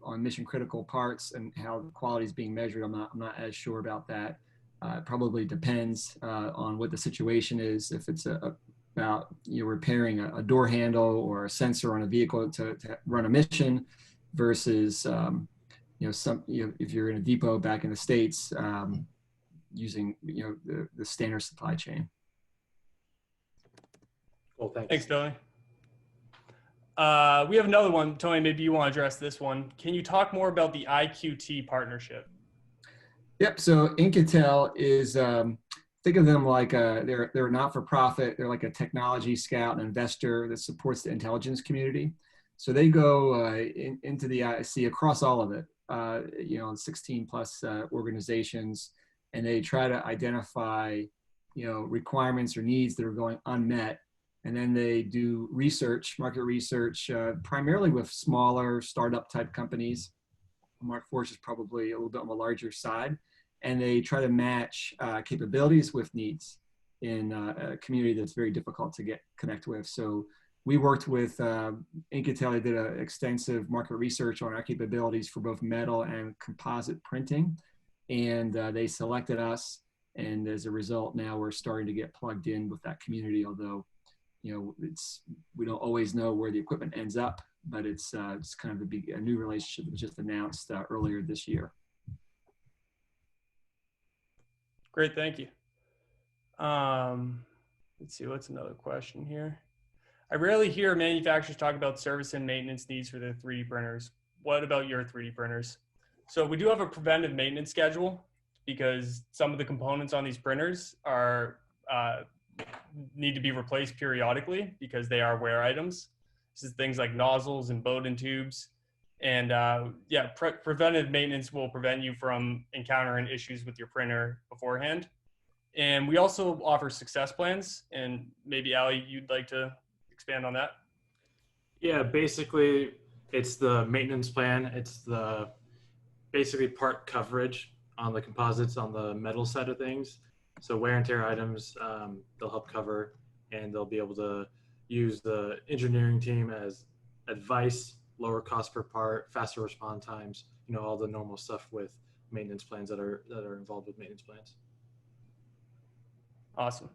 on mission critical parts and how the quality is being measured. I'm not as sure about that. It probably depends on what the situation is. If it's about repairing a door handle or a sensor on a vehicle to run a mission, versus if you're in a depot back in the States, using the standard supply chain. Well, thanks. Thanks, Billy. We have another one. Tony, maybe you want to address this one. Can you talk more about the IQT partnership? Yep. So Incatel is, think of them like they're a not-for-profit. They're like a technology scout and investor that supports the intelligence community. So they go into the IC across all of it, 16 plus organizations, and they try to identify, requirements or needs that are going unmet. And then they do research, market research, primarily with smaller startup type companies. Markforged is probably a little bit on the larger side. And they try to match capabilities with needs in a community that's very difficult to connect with. So we worked with Incatel. They did an extensive market research on our capabilities for both metal and composite printing. And they selected us. And as a result, now we're starting to get plugged in with that community, although we don't always know where the equipment ends up, but it's kind of a new relationship that was just announced earlier this year. Great, thank you. Let's see, what's another question here? I rarely hear manufacturers talk about service and maintenance needs for their 3D printers. What about your 3D printers? So we do have a preventive maintenance schedule because some of the components on these printers are need to be replaced periodically because they are wear items. This is things like nozzles and Bowden tubes. And preventive maintenance will prevent you from encountering issues with your printer beforehand. And we also offer success plans. And maybe Ali, you'd like to expand on that? Yeah, basically it's the maintenance plan. It's the basically part coverage on the composites on the metal side of things. So wear and tear items, they'll help cover, and they'll be able to use the engineering team as advice, lower cost per part, faster response times, all the normal stuff with maintenance plans that are involved with maintenance plans. Awesome.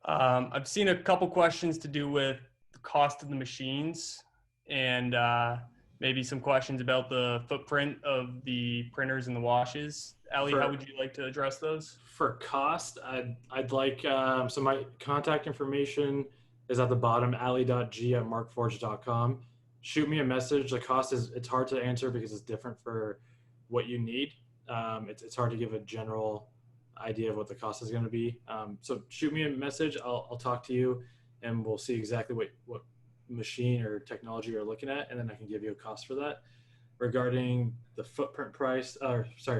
I've seen a couple questions to do with the cost of the machines and maybe some questions about the footprint of the printers and the washes. Ali, how would you like to address those? For cost, I'd like, so my contact information is at the bottom, ali.g@markforged.com. Shoot me a message. The cost it's hard to answer because it's different for what you need. It's hard to give a general idea of what the cost is going to be. So shoot me a message. I'll talk to you and we'll see exactly what machine or technology you're looking at. And then I can give you a cost for that. Regarding the footprint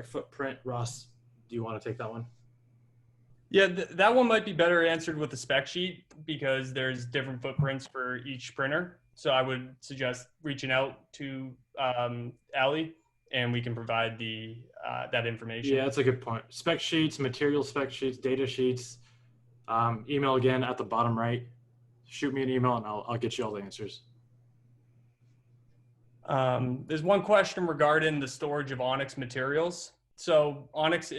footprint, Ross, do you want to take that one? Yeah, that one might be better answered with the spec sheet because there's different footprints for each printer. So I would suggest reaching out to Ali and we can provide that information. Yeah, that's a good point. Spec sheets, material spec sheets, data sheets, email again at the bottom right. Shoot me an email and I'll get you all the answers. There's one question regarding the storage of Onyx materials. So Onyx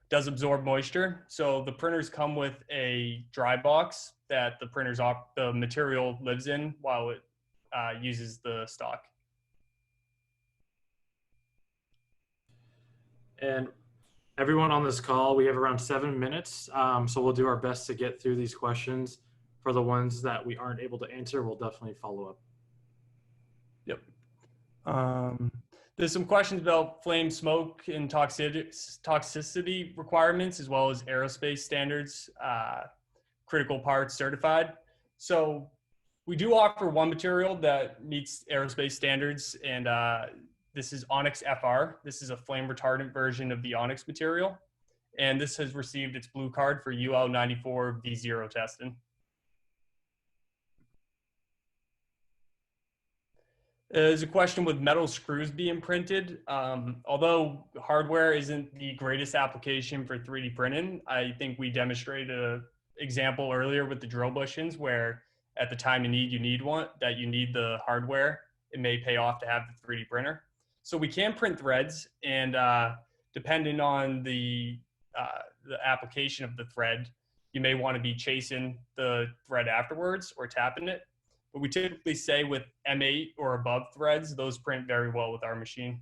does absorb moisture. So the printers come with a dry box that the material lives in while it uses the stock. And everyone on this call, we have around 7 minutes. So we'll do our best to get through these questions. For the ones that we aren't able to answer, we'll definitely follow up. Yep. There's some questions about flame, smoke, and toxicity requirements, as well as aerospace standards, critical parts certified. So we do offer one material that meets aerospace standards, and this is Onyx FR. This is a flame retardant version of the Onyx material, and this has received its blue card for UL 94 V0 testing. There's a question with metal screws being printed. Although hardware isn't the greatest application for 3D printing, I think we demonstrated an example earlier with the drill bushings where at the time you need the hardware, it may pay off to have the 3D printer. So we can print threads, and depending on the application of the thread, you may want to be chasing the thread afterwards or tapping it. But we typically say with M8 or above threads, those print very well with our machine.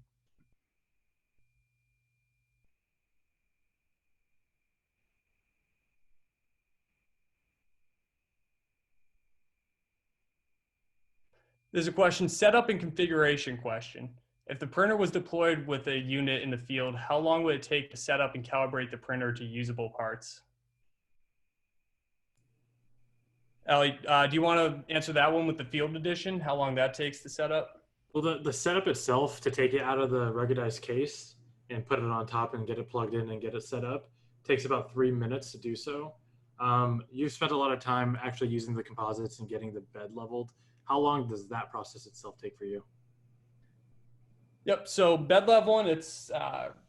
There's a question, setup and configuration question. If the printer was deployed with a unit in the field, how long would it take to set up and calibrate the printer to usable parts? Ali, do you want to answer that one with the field edition? How long that takes to set up? Well, the setup itself, to take it out of the ruggedized case and put it on top and get it plugged in and get it set up, takes about 3 minutes to do so. You've spent a lot of time actually using the composites and getting the bed leveled. How long does that process itself take for you? Yep, so bed leveling, it's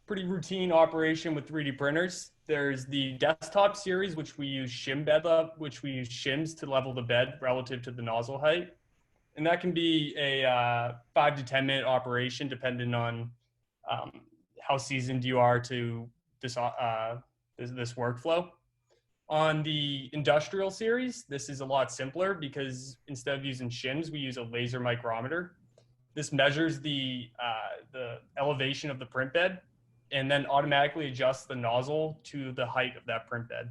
pretty routine operation with 3D printers. There's the desktop series, which we use shims to level the bed relative to the nozzle height. And that can be a 5 to 10 minute operation depending on how seasoned you are to this workflow. On the industrial series, this is a lot simpler because instead of using shims, we use a laser micrometer. This measures the elevation of the print bed and then automatically adjusts the nozzle to the height of that print bed.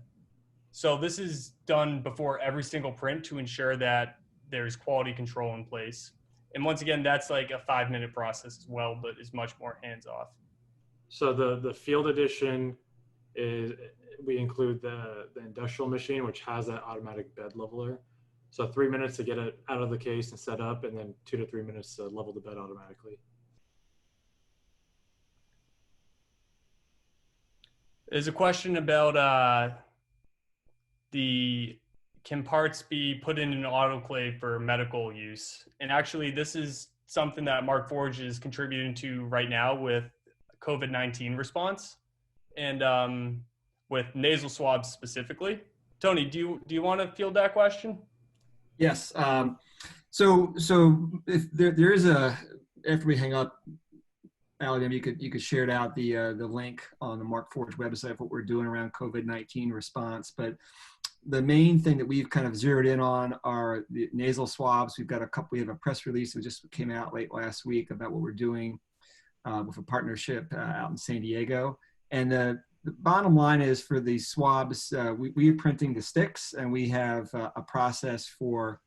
So this is done before every single print to ensure that there's quality control in place. And once again, that's like a 5-minute process as well, but is much more hands off. So the field edition is, we include the industrial machine, which has that automatic bed leveler. So 3 minutes to get it out of the case and set up, and then 2 to 3 minutes to level the bed automatically. There's a question about can parts be put in an autoclave for medical use? And actually, this is something that Markforged is contributing to right now with COVID-19 response and with nasal swabs specifically. Tony, do you want to field that question? Yes. So if there is after we hang up, Alabama, you could share it out the link on the Markforged website of what we're doing around COVID-19 response. But the main thing that we've kind of zeroed in on are the nasal swabs. We have a press release that just came out late last week about what we're doing with a partnership out in San Diego. And the bottom line is for the swabs, we are printing the sticks, and we have a process for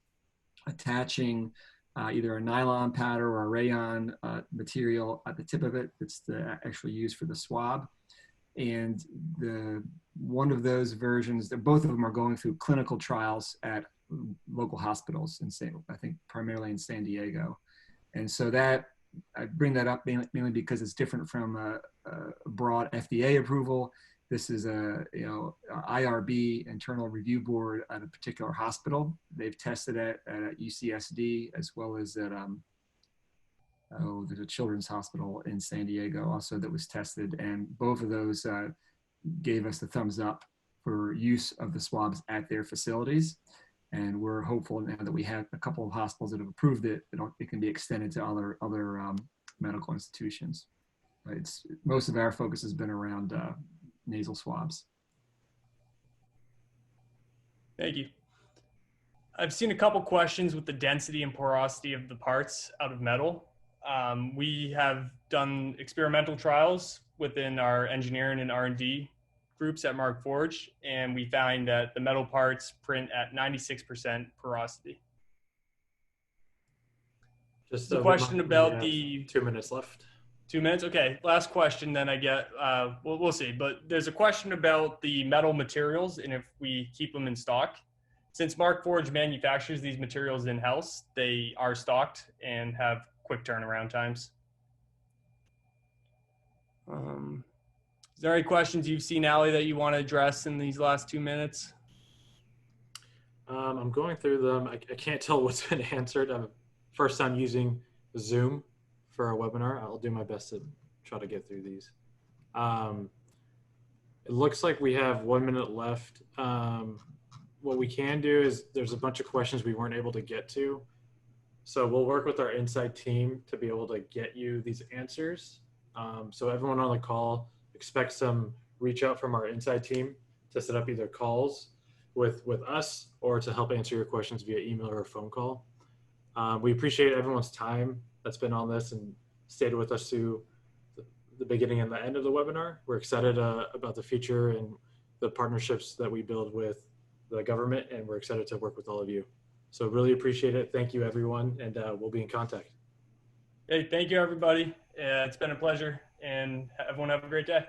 attaching either a nylon powder or a rayon material at the tip of it that's actually used for the swab. And one of those versions, both of them are going through clinical trials at local hospitals I think primarily in San Diego. And so I bring that up mainly because it's different from a broad FDA approval. This is a IRB, internal review board at a particular hospital. They've tested it at UCSD as well as at there's a children's hospital in San Diego also that was tested, and both of those gave us the thumbs up for use of the swabs at their facilities. And we're hopeful now that we have a couple of hospitals that have approved it, it can be extended to other medical institutions. Most of our focus has been around nasal swabs. Thank you. I've seen a couple questions with the density and porosity of the parts out of metal. We have done experimental trials within our engineering and R&D groups at Markforged, and we find that the metal parts print at 96% porosity. Just a question about the 2 minutes left. 2 minutes? Okay, last question then I get, we'll see. But there's a question about the metal materials and if we keep them in stock. Since Markforged manufactures these materials in-house, they are stocked and have quick turnaround times. Is there any questions you've seen, Ali, that you want to address in these last 2 minutes? I'm going through them. I can't tell what's been answered. First time using Zoom for a webinar. I'll do my best to try to get through these. It looks like we have 1 minute left. What we can do is there's a bunch of questions we weren't able to get to. So we'll work with our inside team to be able to get you these answers. So everyone on the call, expect some reach out from our inside team to set up either calls with us or to help answer your questions via email or phone call. We appreciate everyone's time that's been on this and stayed with us through the beginning and the end of the webinar. We're excited about the future and the partnerships that we build with the government, and we're excited to work with all of you. So really appreciate it. Thank you, everyone, and we'll be in contact. Hey, thank you, everybody. It's been a pleasure, and everyone have a great day.